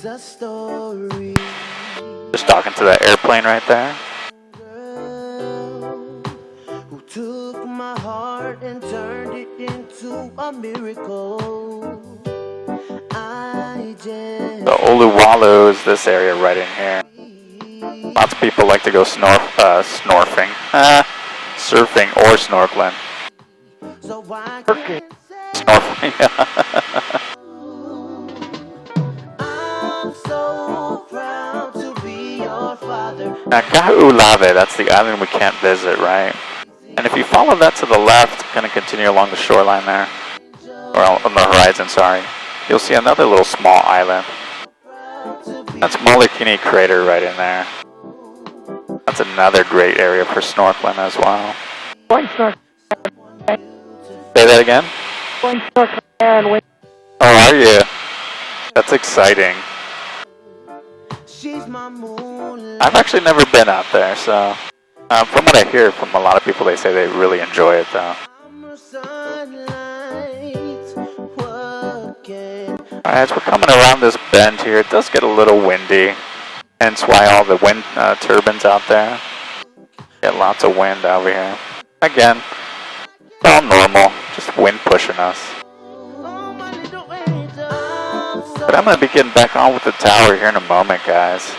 a story. Just talking to that airplane right there. Girl who took my heart and turned it into a miracle. I just The Oluwalu is this area right in here. Lots of people like to go surfing or snorkeling. so I can say Snorkeling. I'm so proud to be your father. Now, Ka'ulave, that's the island we can't visit, right? And if you follow that to the left, kind of continue along the shoreline there, or on the horizon, sorry, you'll see another little small island. That's Molokini Crater right in there. That's another great area for snorkeling as well. Going snorkeling. Say that again? Going snorkeling. Oh, are you? That's exciting. She's my moonlight. I've actually never been out there, so from what I hear from a lot of people, they say they really enjoy it though. Alright, as we're coming around this bend here, it does get a little windy, hence why all the wind turbines out there. Get lots of wind over here. Again, all normal, just wind pushing us. But I'm going to be getting back on with the tower here in a moment, guys.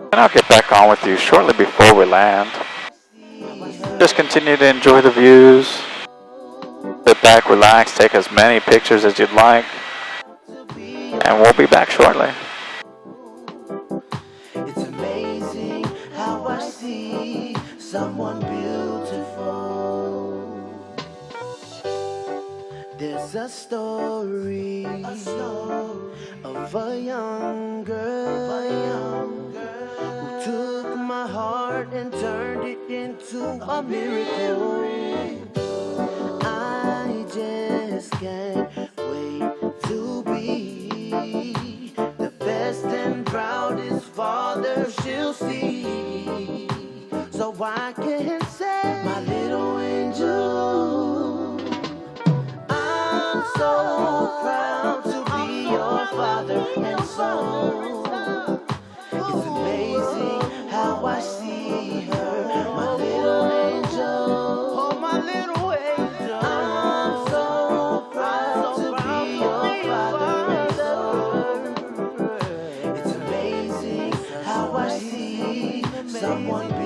And I'll get back on with you shortly before we land. Just continue to enjoy the views. Sit back, relax, take as many pictures as you'd like. And we'll be back shortly. It's amazing how I see someone beautiful. There's a story of a young girl who took my heart and turned it into a miracle. I just can't wait to be the best and proudest father she'll see. So I can say, my little angel, I'm so proud to be your father. And so it's amazing how I see her, my little angel. Oh, my little angel. I'm so proud to be your father. It's amazing how I see someone beautiful.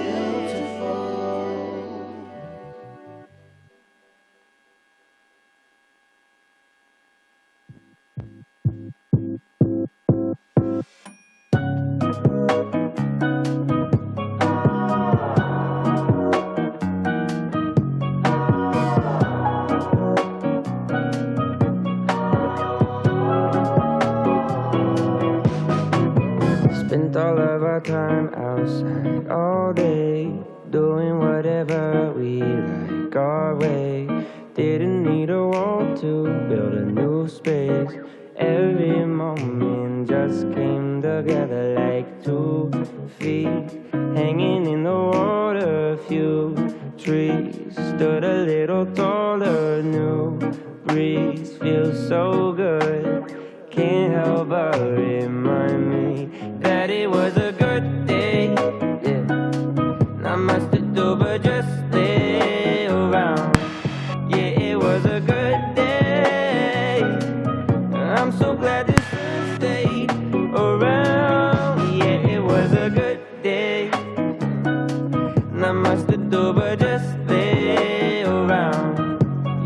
Spent all of our time outside all day, doing whatever we like our way. Didn't need a wall to build a new space. Every moment just came together like 2 feet hanging in the water. A few trees stood a little taller. New breeze feels so good. Can't help but remind me that it was a good day. Yeah, not much to do but just stay around. Yeah, it was a good day. I'm so glad this sun stayed around. Yeah, it was a good day. Not much to do but just stay around.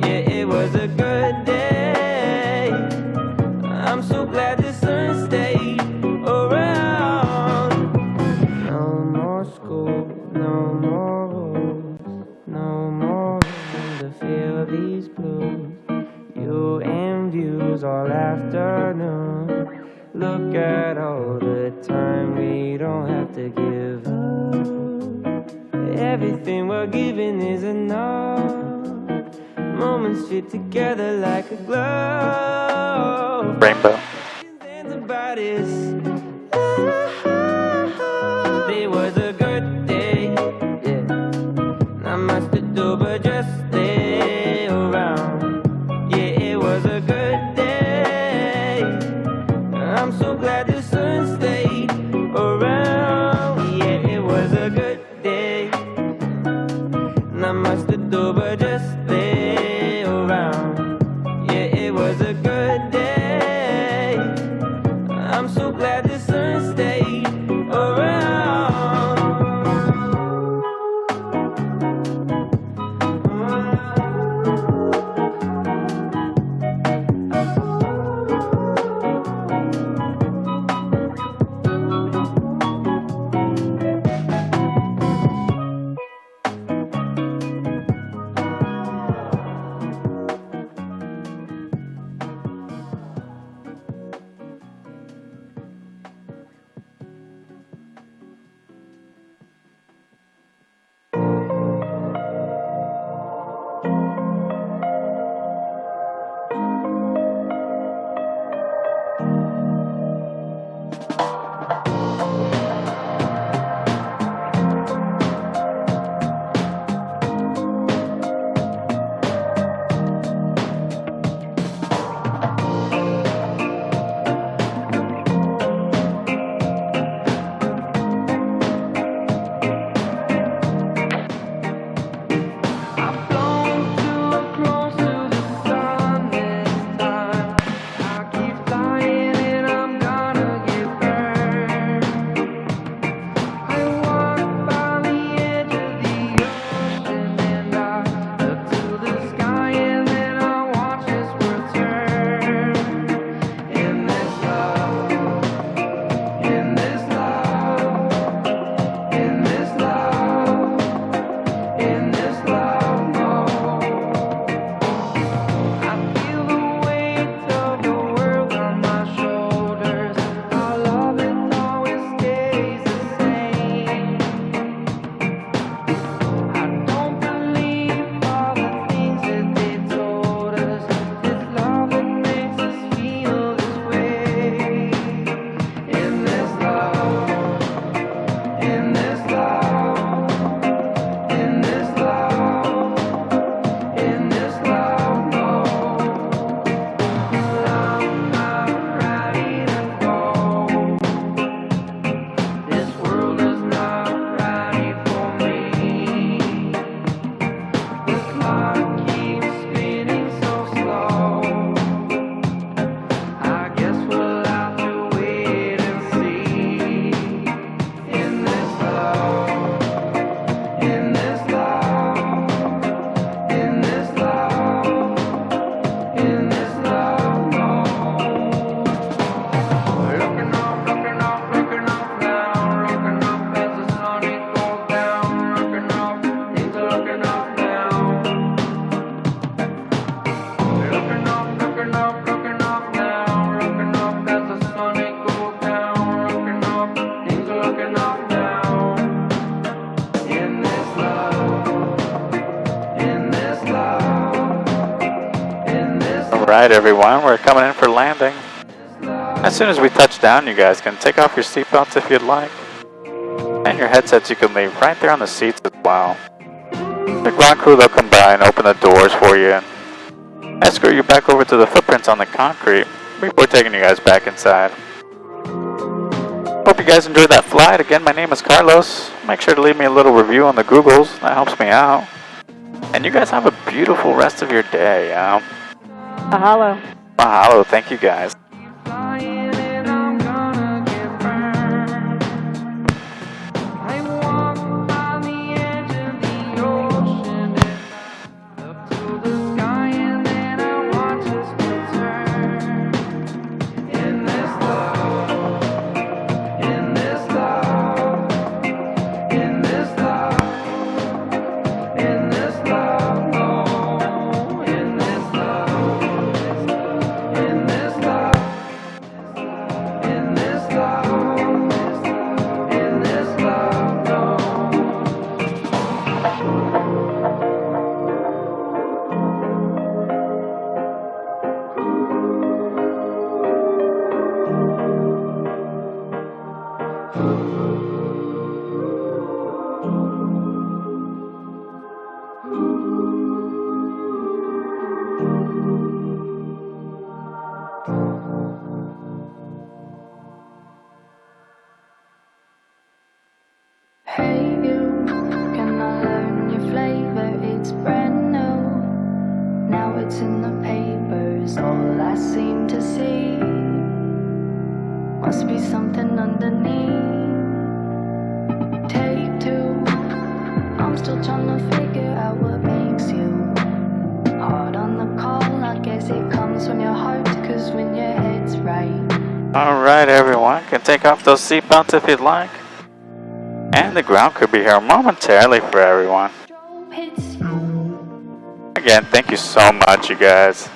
Yeah, it was a good day. I'm so glad the sun stayed around. No more school, no more rules, no more room to feel these blues. You and views all afternoon. Look at all the time we don't have to give up. Everything we're giving is enough. Moments fit together like a glove. Rainbow. About it was a good day. Yeah, not much to do but just stay around. Yeah, it was a good day. I'm so glad the sun stayed around. Yeah, it was a good day. Not much to do but just stay around. Yeah, it was a good day. I'm so glad the sun stayed around. Alright everyone, we're coming in for landing. As soon as we touch down, you guys can take off your seatbelts if you'd like. And your headsets you can leave right there on the seats as well. The ground crew, they'll come by and open the doors for you and escort you back over to the footprints on the concrete before taking you guys back inside. Hope you guys enjoyed that flight. Again, my name is Carlos. Make sure to leave me a little review on the Googles. That helps me out. And you guys have a beautiful rest of your day. Mahalo. Mahalo. Thank you guys. In this love Must be something underneath. Take two. I'm still trying to figure out what makes you hard on the call. I guess it comes from your heart, cause when your head's right. Alright everyone, can take off those seatbelts if you'd like. And the ground could be here momentarily for everyone. Hits you. Again, thank you so much, you guys.